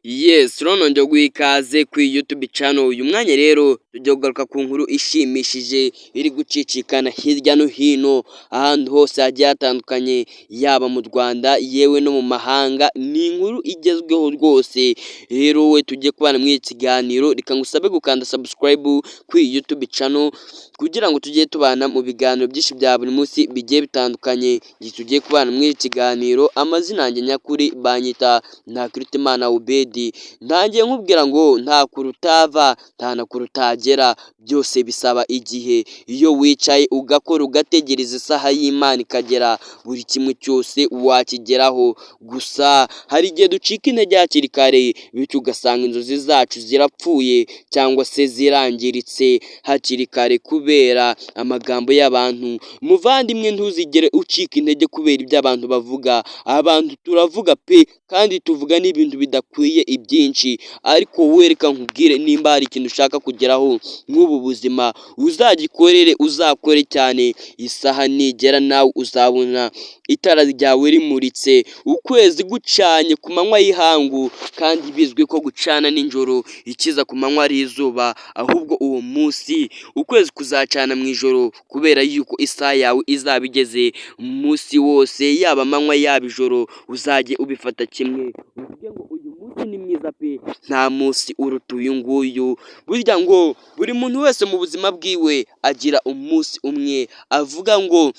Yes, rono njo gwikaze kuri YouTube channel. Uyu mwanya rero tujya kugaruka ku nkuru ishimishije iri gucicikana hirya no hino ahantu hose hagiye hatandukanye, yaba mu Rwanda yewe no mu mahanga. Ni inkuru igezweho rwose. Rero we tujye kubana muri iki kiganiro, reka ngusabe gukanda subscribe kuri YouTube channel kugira ngo tujye tubana mu biganiro byinshi bya buri munsi bigiye bitandukanye. Tugiye kubana muri iki kiganiro, amazina yanjye nyakuri banyita Ntakirutimana Ubedi. Ntangiye nkubwira ngo nta kurutava nta na kurutagera, byose bisaba igihe. Iyo wicaye ugakora ugategereza isaha y'Imana ikagera, buri kimwe cyose wakigeraho. Gusa hari igihe ducika intege hakiri kare, bityo ugasanga inzozi zacu zirapfuye cyangwa se zirangiritse hakiri kare kubera amagambo y'abantu. Muvandimwe, ntuzigere ucika intege kubera ibyo abantu bavuga. Abantu turavuga pe, kandi tuvuga n'ibintu bidakwiye ibyinshi, ariko wowe reka nkubwire, nimba hari ikintu ushaka kugeraho nk'ubu buzima, uzagikorere, uzakore cyane. Isaha nigera nawe uzabona itara ryawe rimuritse, ukwezi gucanye ku manywa y'ihangu, kandi bizwi ko gucana nijoro ikiza ku manywa ari izuba. Ahubwo uwo munsi ukwezi kuzacana mu ijoro, kubera yuko isaha yawe izaba igeze. Umunsi wose yaba amanywa yaba ijoro uzajye ubifata kimwe, uvuge ngo uyu munsi ni mwiza pe, nta munsi uruta uyu nguyu. Burya ngo buri muntu wese mu buzima bwiwe agira umunsi umwe avuga ngo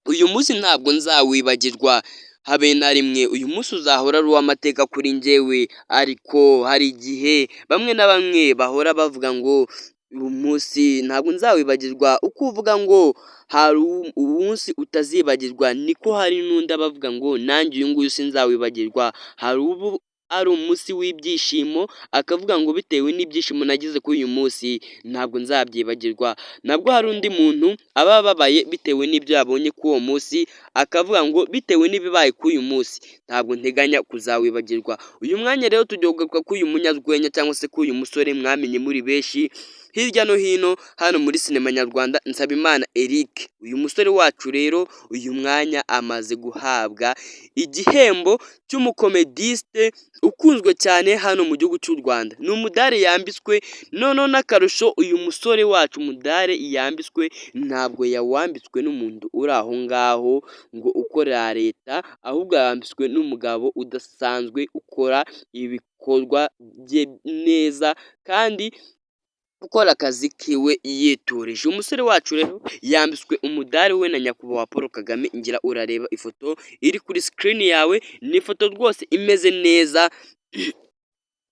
uyu munsi ntabwo nzawibagirwa habe na rimwe. Uyu munsi uzahora ari uw'amateka kuri njyewe. Ariko hari igihe bamwe na bamwe bahora bavuga ngo uyu munsi ntabwo nzawibagirwa. Uko uvuga ngo hari umunsi utazibagirwa, niko hari n'undi abavuga ngo nanjye uyu nguyu sinzawibagirwa. Hari ubu ari umunsi w'ibyishimo, akavuga ngo bitewe n'ibyishimo nagize kuri uyu munsi ntabwo nzabyibagirwa. Nabwo hari undi muntu aba ababaye bitewe n'ibyo yabonye kuri uwo munsi, akavuga ngo bitewe n'ibibaye kuri uyu munsi ntabwo nteganya kuzawibagirwa. Uyu mwanya rero tugiye kugaruka kuri uyu munyarwenya cyangwa se kuri uyu musore mwamenye muri benshi hirya no hino hano muri sinema nyarwanda, Nsabimana Eric. Uyu musore wacu rero uyu mwanya amaze guhabwa igihembo cy'umukomediste ukunzwe cyane hano mu gihugu cy'u Rwanda. Ni umudare yambitswe, noneho n'akarusho uyu musore wacu umudare yambitswe ntabwo yawambitswe n'umuntu uri aho ngaho ngo ukorera leta, ahubwo yambitswe n'umugabo udasanzwe ukora ibikorwa bye neza kandi ukora akazi kiwe yiturije. Umusore wacu rero yambitswe umudari we na nyakubahwa Paul Kagame. Ngira urareba ifoto iri kuri screen yawe, ni ifoto rwose imeze neza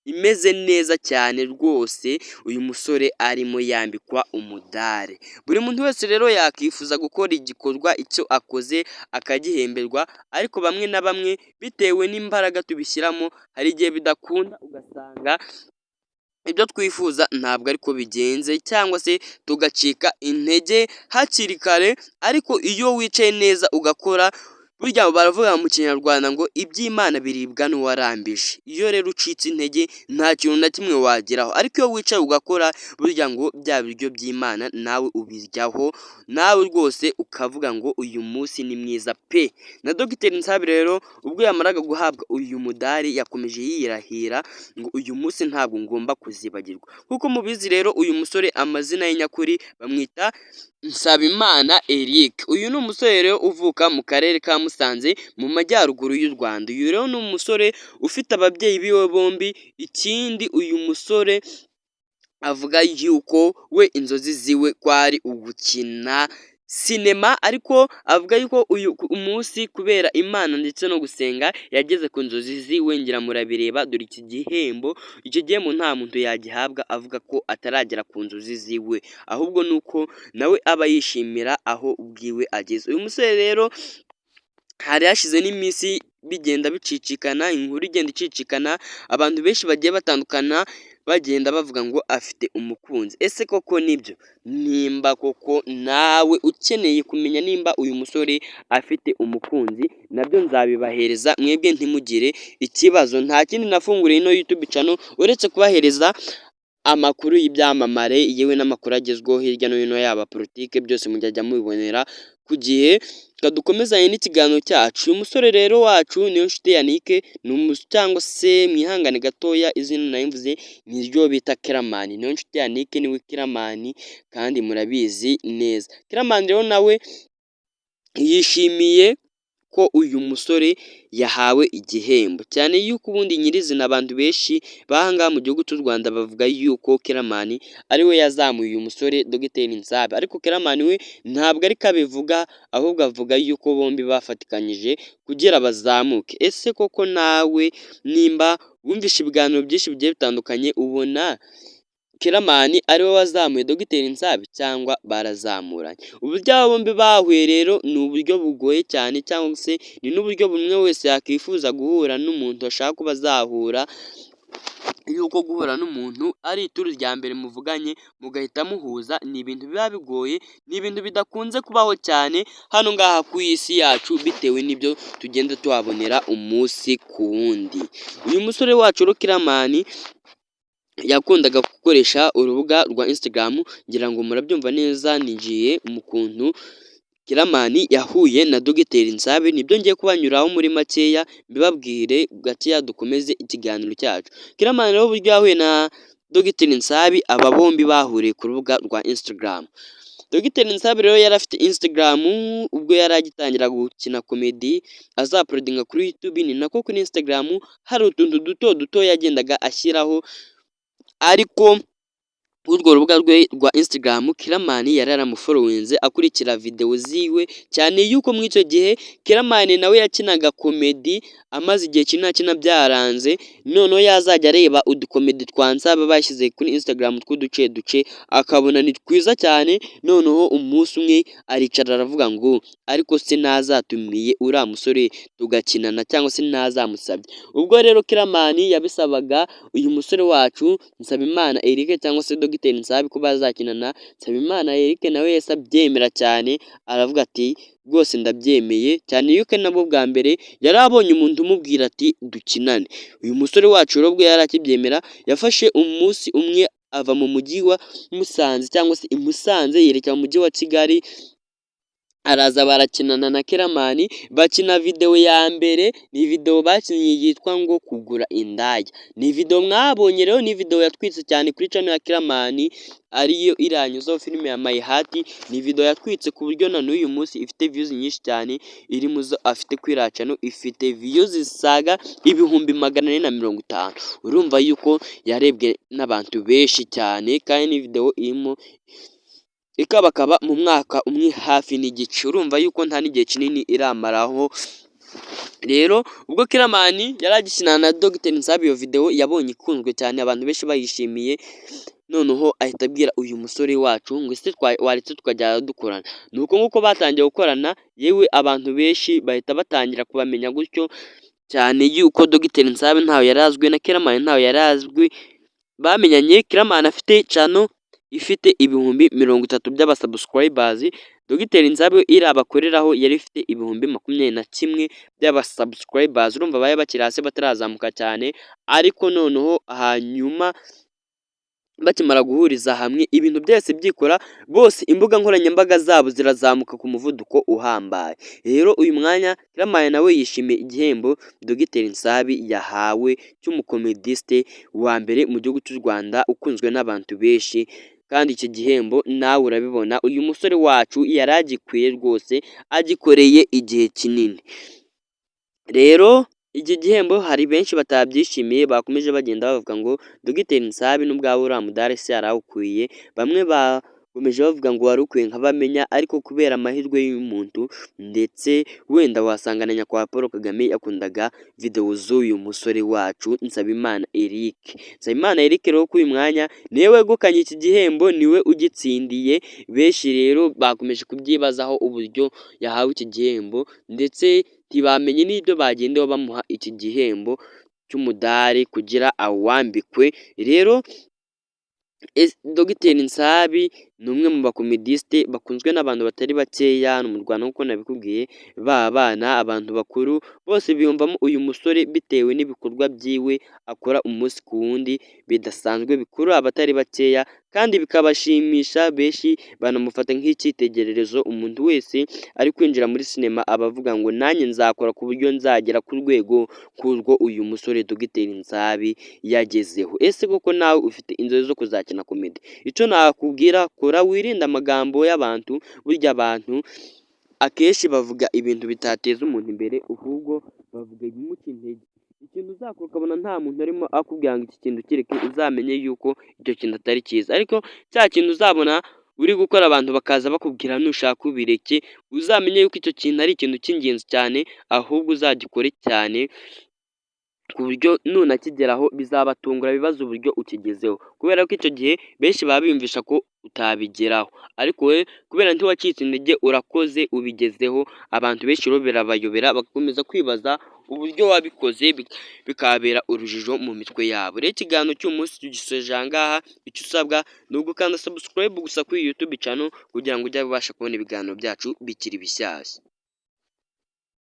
imeze neza cyane rwose. Uyu musore arimo yambikwa umudare. Buri muntu wese rero yakifuza gukora igikorwa icyo akoze akagihemberwa, ariko bamwe na bamwe bitewe n'imbaraga tubishyiramo hari igihe bidakunda, ugasanga ibyo twifuza ntabwo ariko bigenze, cyangwa se tugacika intege hakiri kare. Ariko iyo wicaye neza ugakora, burya baravuga mu kinyarwanda ngo iby'Imana biribwa n'uwarambije. Iyo rero ucitse intege nta kintu na kimwe wageraho, ariko iyo wicaye ugakora, burya ngo bya biryo by'Imana nawe ubiryaho, nawe rwose ukavuga ngo uyu munsi ni mwiza pe. Na Dr Nsabi rero ubwo yamaraga guhabwa uyu mudari yakomeje yirahira ngo uyu munsi ntabwo ngomba kuzibagirwa. Kuko mubizi rero uyu musore amazina ye nyakuri bamwita Nsabimana Eric. Uyu ni umusore rero uvuka mu karere ka Musanze mu majyaruguru y'u Rwanda. Uyu rero ni umusore ufite ababyeyi biwe bombi. Ikindi uyu musore avuga yuko we inzozi ziwe kwari ugukina sinema, ariko avuga yuko uyu umunsi kubera Imana ndetse no gusenga yageze ku nzozi ziwe. Ngira murabireba, dore iki gihembo. Icyo gihembo nta muntu yagihabwa avuga ko ataragera ku nzozi ziwe, ahubwo nuko nawe aba yishimira aho ubwiwe ageze. Uyu musore rero hari hashize n'iminsi bigenda bicicikana, inkuru igenda icicikana, abantu benshi bagiye batandukana bagenda bavuga ngo afite umukunzi. Ese koko nibyo? Nimba koko nawe ukeneye kumenya nimba uyu musore afite umukunzi, nabyo nzabibahereza, mwebwe ntimugire ikibazo. Nta kindi nafunguriye ino YouTube channel uretse kubahereza amakuru y'ibyamamare yewe n'amakuru agezweho hirya no hino, yaba politike, byose mujya mubibonera ku gihe dukomezanye n'ikiganiro cyacu. Uyu musore rero wacu niyo nshuti Yannick cyangwa se mwihangane gatoya izina narimvuze niryo bita Killaman. Niyo nshuti Yannick niwe Killaman kandi murabizi neza. Killaman rero nawe yishimiye ko uyu musore yahawe igihembo, cyane yuko ubundi nyirizina abantu benshi bahangaha mu gihugu cy'u Rwanda bavuga yuko Killaman ariwe yazamuye uyu musore Dr NSABI, ariko Killaman we ntabwo ariko abivuga, ahubwo avuga yuko bombi bafatikanyije kugira bazamuke. Ese koko nawe nimba wumvishe ibiganiro byinshi bigiye bitandukanye, ubona Killaman ariwe wazamuye Dr NSABI cyangwa barazamuranye? Uburyo aba bombi bahuye rero ni uburyo bugoye cyane, cyangwa se ni n'uburyo buri umwe wese yakwifuza guhura n'umuntu ashaka ko bazahura, yuko guhura n'umuntu ari ituru rya mbere muvuganye mugahita muhuza, ni ibintu biba bigoye, ni ibintu bidakunze kubaho cyane hano ngaha ku isi yacu, bitewe n'ibyo tugenda tuhabonera umunsi ku wundi. Uyu musore wacu rero Killaman yakundaga gukoresha urubuga rwa Instagram, ngira ngo murabyumva neza, nigiye mu kuntu Killaman yahuye na Dr NSABI, nibyo ngiye kubanyuraho muri makeya mbibabwire gakeya dukomeze ikiganiro cyacu. Killaman rero uburyo yahuye na Dr NSABI, aba bombi bahuriye ku rubuga rwa Instagram. Dr NSABI rero yari afite Instagram ubwo yari agitangira gukina komedi azaprodinga kuri YouTube, ni nako kuri Instagram hari utuntu duto yagendaga ashyiraho, ariko urwo rubuga rwe rwa Instagram Killaman yari yaramufollowinze akurikira video ziwe, cyane yuko muri icyo gihe Killaman nawe yakinaga komedi, amaze igihe kinakina byaranze, noneho yazajya areba udukomedi twa Nsaba bashyize kuri Instagram tw'uduce akabona ni twiza cyane, noneho umunsi umwe aricara aravuga ngo ariko se nazatumiye uriya musore tugakinana, cyangwa se nazamusabye. Ubwo rero Killaman yabisabaga uyu musore wacu Nsabimana Eric cyangwa se Dr NSABI ko bazakinana, Nsabimana Eric nawe yahise abyemera cyane, aravuga ati rwose ndabyemeye, cyane yuko nabo bwa mbere yari abonye umuntu umubwira ati dukinane. Uyu musore wacu rero ubwo yari akibyemera, yafashe umunsi umwe ava mu mujyi wa Musanze cyangwa se i Musanze yerekeza mu mujyi wa Kigali, araza barakinana na Killaman, bakina video ya mbere, ni video bakinnye yitwa ngo kugura indaya. Ni video mwabonye rero, ni video yatwitse cyane kuri channel ya Killaman, ariyo iranyuzaho filime ya My Heart. Ni video yatwitse ku buryo na n'uyu munsi ifite views nyinshi cyane, iri muzo afite kuri channel, ifite views zisaga 450. Urumva yuko yarebwe n'abantu benshi cyane, kandi ni video irimo ikabakaba mu mwaka umwe hafi n'igice. Urumva yuko nta n'igihe kinini iramaraho. Rero ubwo Killaman yari agikinana na Dr NSABI, iyo video yabonye ikunzwe cyane, abantu benshi bayishimiye, noneho ahita abwira uyu musore wacu ngo ese waretse tukajya dukorana. Nuko nguko batangiye gukorana, yewe abantu benshi bahita batangira kubamenya gutyo, cyane yuko Dr NSABI ntawe yari azwi na Killaman ntawe yari azwi. Bamenyanye Killaman afite channel ifite 30,000 by'abasubscribers, Dr NSABI iri abakoreraho yari ifite 21,000 by'abasubscribers. Urumva baye bakiri hasi batarazamuka cyane, ariko noneho hanyuma bakimara guhuriza hamwe ibintu byose byikora, bose imbuga nkoranyambaga zabo zirazamuka ku muvuduko uhambaye. Rero uyu mwanya Killaman nawe yishimiye igihembo Dr NSABI yahawe cy'umukomediste wa mbere mu gihugu cy'u Rwanda ukunzwe n'abantu benshi, kandi iki gihembo nawe urabibona uyu musore wacu yari agikwiye rwose, agikoreye igihe kinini. Rero iki gihembo hari benshi batabyishimiye, bakomeje bagenda bavuga ngo Dr NSABI n'ubwabo uriya mudare se yarawukwiye, bamwe bakomeje bavuga ngo wari ukwiye nk'abamenya, ariko kubera amahirwe y'umuntu, ndetse wenda wasanga na nyakubahwa Paul Kagame yakundaga video z'uyu musore wacu Nsabimana Eric. Nsabimana Eric rero kuri uyu mwanya niwe wegukanye iki gihembo, niwe ugitsindiye. Benshi rero bakomeje kubyibazaho uburyo yahawe iki gihembo, ndetse ntibamenye n'ibyo bagendeho bamuha iki gihembo cy'umudari kugira awambikwe. Rero Dr NSABI ni umwe mu bakomedisite bakunzwe n'abantu batari bakeya hano mu Rwanda nk'uko nabikubwiye, baba abana, abantu bakuru, bose biyumvamo uyu musore bitewe n'ibikorwa byiwe akora umunsi ku wundi bidasanzwe, bikurura abatari bakeya kandi bikabashimisha, benshi banamufata nk'icyitegererezo, umuntu wese ari kwinjira muri sinema aba avuga ngo nanjye nzakora ku buryo nzagera ku rwego nk'urwo uyu musore Dogiteri Nsabi yagezeho. Ese koko nawe ufite inzozi zo kuzakina komedi? Icyo nakubwira, kora wirinde amagambo y'abantu, burya abantu akenshi bavuga ibintu bitateza umuntu imbere, ahubwo bavuga ibimuca intege. Ikintu uzakora ukabona nta muntu arimo akubwira ngo iki kintu kireke, uzamenye yuko icyo kintu atari cyiza, ariko cya kintu uzabona uri gukora abantu bakaza bakubwira nushaka ubireke, uzamenye yuko icyo kintu ari ikintu cy'ingenzi cyane, ahubwo uzagikore cyane ku buryo nunakigeraho bizabatungura bibaza uburyo ukigezeho, kubera ko icyo gihe benshi baba biyumvisha ko utabigeraho, ariko wowe kubera ntiwacitse intege urakoze ubigezeho, abantu benshi rero birabayobera bagakomeza kwibaza uburyo wabikoze, bikabera urujijo mu mitwe yabo. Rero ikiganiro cy'uyu munsi tugisoje aha ngaha, icyo usabwa ni ugukanda subscribe gusa kuri YouTube channel kugira ngo ujye ubasha kubona ibiganiro byacu bikiri bishyashya.